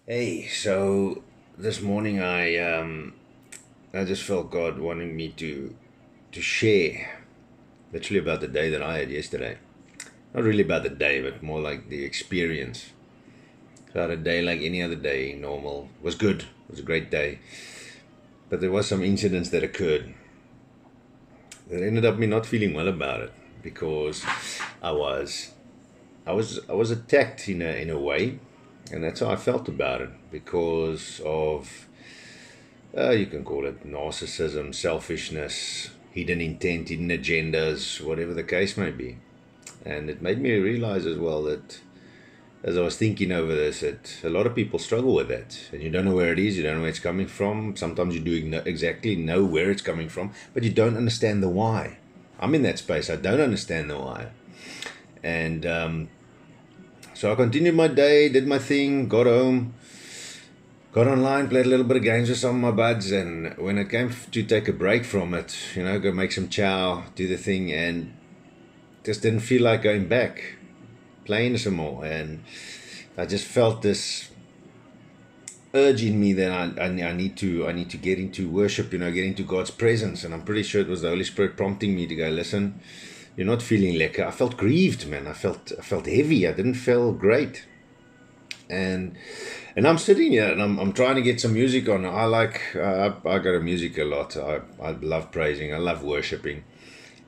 Hey, so this morning I just felt God wanting me to share literally about the day that I had yesterday. Not really about the day, but more like the experience. So I had a day like any other day, normal. It was good. It was a great day. But there was some incidents that occurred that ended up me not feeling well about it because I was I was attacked in a way, and that's how I felt about it because of you can call it narcissism, selfishness, hidden intent, hidden agendas, whatever the case may be. And it made me realize as well that as I was thinking over this, that a lot of people struggle with that. And you don't know where it is, you don't know where it's coming from. Sometimes you do exactly know where it's coming from, but you don't understand the why. I'm in that space. I don't understand the why. And so I continued my day, did my thing, got home, got online, played a little bit of games with some of my buds, and when it came to take a break from it, go make some chow, do the thing, and just didn't feel like going back, playing some more, and I just felt this urge in me that I need to get into worship, get into God's presence, and I'm pretty sure it was the Holy Spirit prompting me to go listen. You're not feeling lekker. I felt grieved, man. I felt heavy. I didn't feel great, and I'm sitting here and I'm trying to get some music on. I go to music a lot. I love praising. I love worshiping,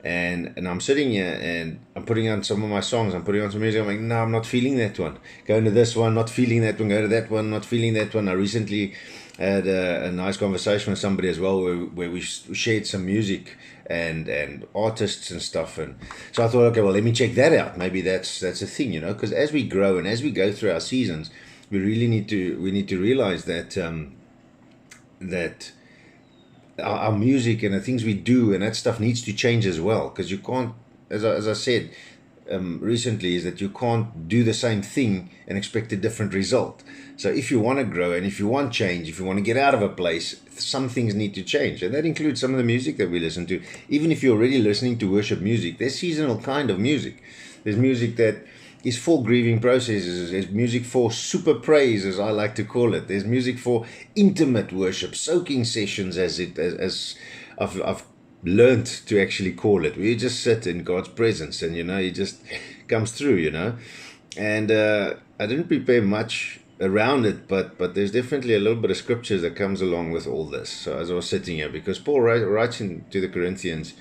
and I'm sitting here and I'm putting on some of my songs. I'm putting on some music. I'm like, no, I'm not feeling that one. Going to this one, not feeling that one. Go to that one, not feeling that one. I recently had a nice conversation with somebody as well where we shared some music and artists and stuff, and so I thought, okay, well, let me check that out. Maybe that's a thing, because as we grow and as we go through our seasons, we need to realize that our music and the things we do and that stuff needs to change as well, because you can't, as I said recently, is that you can't do the same thing and expect a different result. So if you want to grow and if you want change, if you want to get out of a place, some things need to change, and that includes some of the music that we listen to. Even if you're already listening to worship music, there's seasonal kind of music. There's music that is for grieving processes. There's music for super praise, as I like to call it. There's music for intimate worship, soaking sessions, as I've learned to actually call it. We just sit in God's presence, and He just comes through. And I didn't prepare much around it, but there's definitely a little bit of scriptures that comes along with all this. So as I was sitting here, because Paul writes to the Corinthians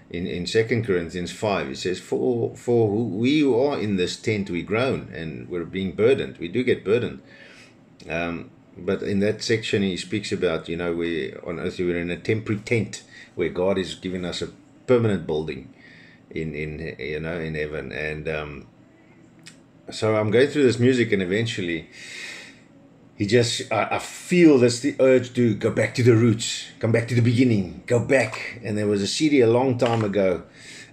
in 2 Corinthians 5, he says, for we who are in this tent, we groan and we're being burdened. We do get burdened. But in that section, he speaks about, we on earth, we're in a temporary tent where God is giving us a permanent building in heaven. And so I'm going through this music, and eventually I feel this the urge to go back to the roots, come back to the beginning, go back. And there was a CD a long time ago,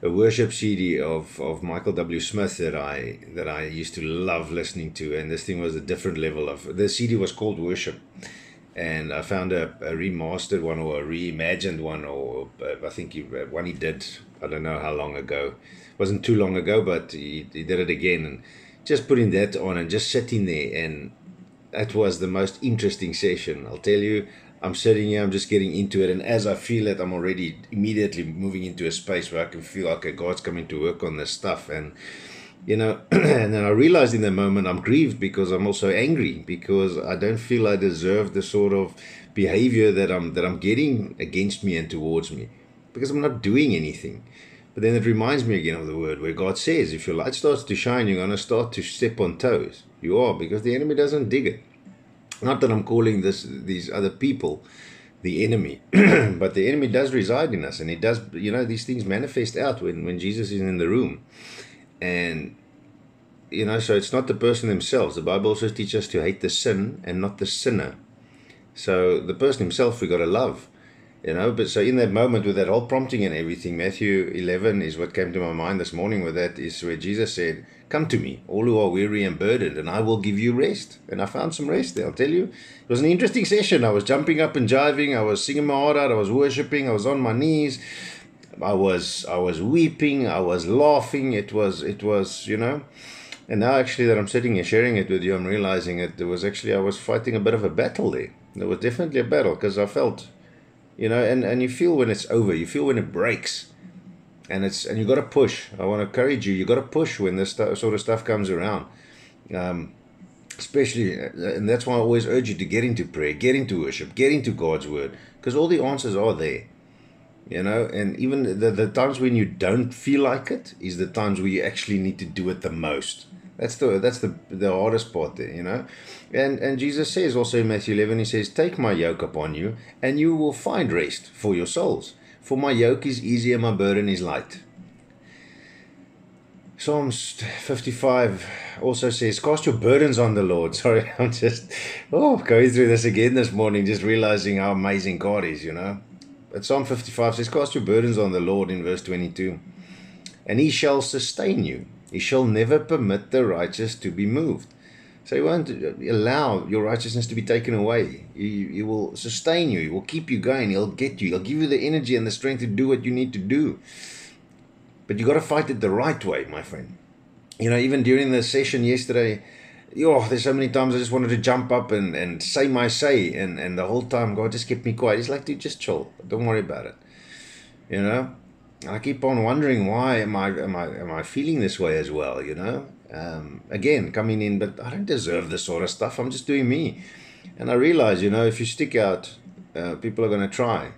a worship CD of Michael W. Smith that I used to love listening to, and this thing was a different level of. The CD was called Worship, and I found a remastered one or a reimagined one, or I think one he did. I don't know how long ago. It wasn't too long ago, but he did it again, and just putting that on and just sitting there, and that was the most interesting session. I'll tell you, I'm sitting here, I'm just getting into it, and as I feel it, I'm already immediately moving into a space where I can feel, okay, God's coming to work on this stuff. And and then I realized in that moment I'm grieved because I'm also angry, because I don't feel I deserve the sort of behavior that I'm getting against me and towards me, because I'm not doing anything. But then it reminds me again of the word where God says, if your light starts to shine, you're going to start to step on toes. You are, because the enemy doesn't dig it. Not that I'm calling these other people the enemy, but the enemy does reside in us, and it does. These things manifest out when Jesus is in the room, and so it's not the person themselves. The Bible also teaches us to hate the sin and not the sinner. So the person himself we got to love. But so in that moment with that whole prompting and everything, Matthew 11 is what came to my mind this morning with that, is where Jesus said, come to me, all who are weary and burdened, and I will give you rest. And I found some rest there, I'll tell you. It was an interesting session. I was jumping up and jiving. I was singing my heart out. I was worshiping. I was on my knees. I was weeping. I was laughing. It was And now actually that I'm sitting here sharing it with you, I'm realizing it was actually, I was fighting a bit of a battle there. There was definitely a battle because I felt, and you feel when it's over, you feel when it breaks. And you got to push. I want to encourage you. You got to push when this sort of stuff comes around. Especially, and that's why I always urge you to get into prayer, get into worship, get into God's word, because all the answers are there. And even the times when you don't feel like it is the times where you actually need to do it the most. That's the hardest part there. And Jesus says also in Matthew 11, he says, take my yoke upon you and you will find rest for your souls. For my yoke is easy and my burden is light. Psalms 55 also says, cast your burdens on the Lord. Sorry, I'm just going through this again this morning, just realizing how amazing God is. But Psalm 55 says, cast your burdens on the Lord in verse 22. And he shall sustain you. He shall never permit the righteous to be moved. So he won't allow your righteousness to be taken away. He will sustain you. He will keep you going. He'll get you. He'll give you the energy and the strength to do what you need to do. But you got to fight it the right way, my friend. Even during the session yesterday, there's so many times I just wanted to jump up and say my say. And the whole time God just kept me quiet. He's like, dude, just chill. Don't worry about it. I keep on wondering, why am I feeling this way as well, again, coming in, but I don't deserve this sort of stuff. I'm just doing me. And I realize, if you stick out, people are going to try.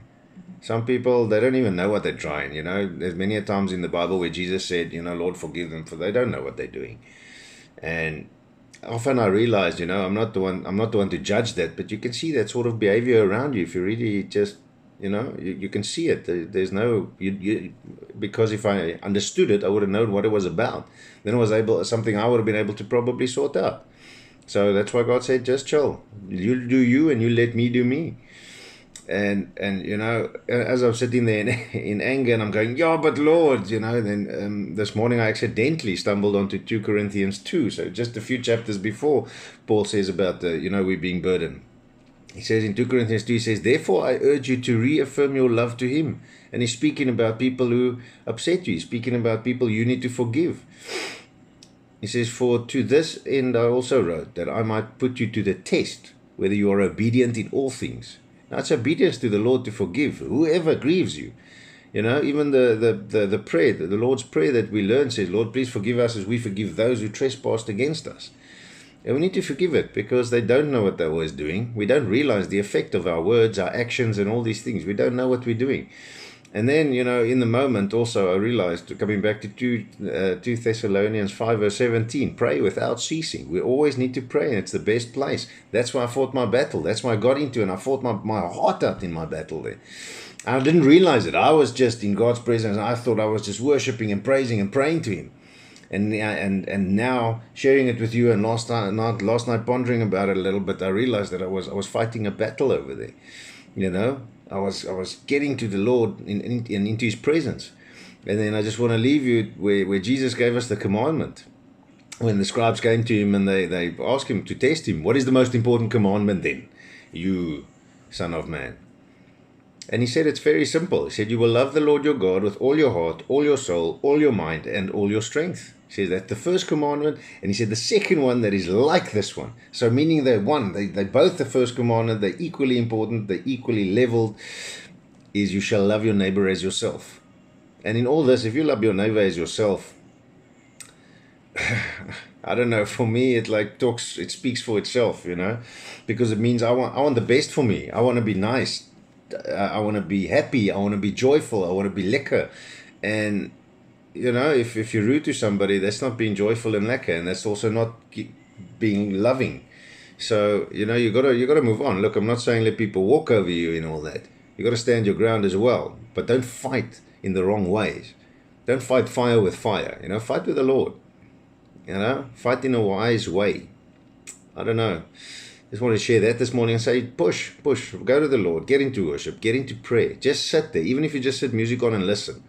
Some people, they don't even know what they're trying. There's many a times in the Bible where Jesus said, Lord, forgive them, for they don't know what they're doing. And often I realize, I'm not the one to judge that, but you can see that sort of behavior around you if you really just, you can see it. There's no, because if I understood it, I would have known what it was about. Then it was something I would have been able to probably sort out. So that's why God said, just chill. You do you and you let me do me. And as I'm sitting there in anger and I'm going, but Lord, then this morning I accidentally stumbled onto 2 Corinthians 2. So just a few chapters before, Paul says about, we being burdened. He says in 2 Corinthians 2, he says, therefore I urge you to reaffirm your love to him. And he's speaking about people who upset you. He's speaking about people you need to forgive. He says, for to this end I also wrote, that I might put you to the test, whether you are obedient in all things. Now it's obedience to the Lord to forgive whoever grieves you. Even the prayer, the Lord's Prayer that we learn says, Lord, please forgive us as we forgive those who trespassed against us. And we need to forgive it because they don't know what they're always doing. We don't realize the effect of our words, our actions, and all these things. We don't know what we're doing. And then, in the moment also, I realized, coming back to 2 Thessalonians 5 verse 17, pray without ceasing. We always need to pray, and it's the best place. That's why I fought my battle. That's why I got into it, and I fought my heart out in my battle there. I didn't realize it. I was just in God's presence, and I thought I was just worshiping and praising and praying to him. And now sharing it with you, and last night pondering about it a little bit, I realized that I was fighting a battle over there. I was getting to the Lord and into his presence. And then I just want to leave you where Jesus gave us the commandment. When the scribes came to him and they asked him to test him, what is the most important commandment then? You, son of man. And he said it's very simple. He said, you will love the Lord your God with all your heart, all your soul, all your mind, and all your strength. He says that's the first commandment. And he said the second one that is like this one. So meaning they're both the first commandment, they're equally important, they're equally leveled, is you shall love your neighbor as yourself. And in all this, if you love your neighbor as yourself, I don't know, for me it speaks for itself, because it means I want the best for me. I want to be nice. I want to be happy. I want to be joyful. I want to be lekker. And if you're rude to somebody, that's not being joyful and lekker, and that's also not being loving. So you gotta move on. Look, I'm not saying let people walk over you and all that. You got to stand your ground as well, but don't fight in the wrong ways. Don't fight fire with fire. Fight with the Lord. Fight in a wise way. I don't know. Just want to share that this morning and say, push, go to the Lord, get into worship, get into prayer. Just sit there, even if you just set music on and listen.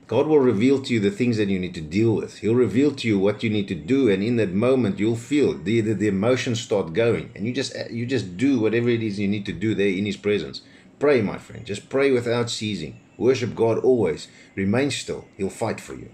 God will reveal to you the things that you need to deal with. He'll reveal to you what you need to do, and in that moment you'll feel the emotions start going, and you just do whatever it is you need to do there in his presence. Pray, my friend, just pray without ceasing. Worship God always. Remain still. He'll fight for you.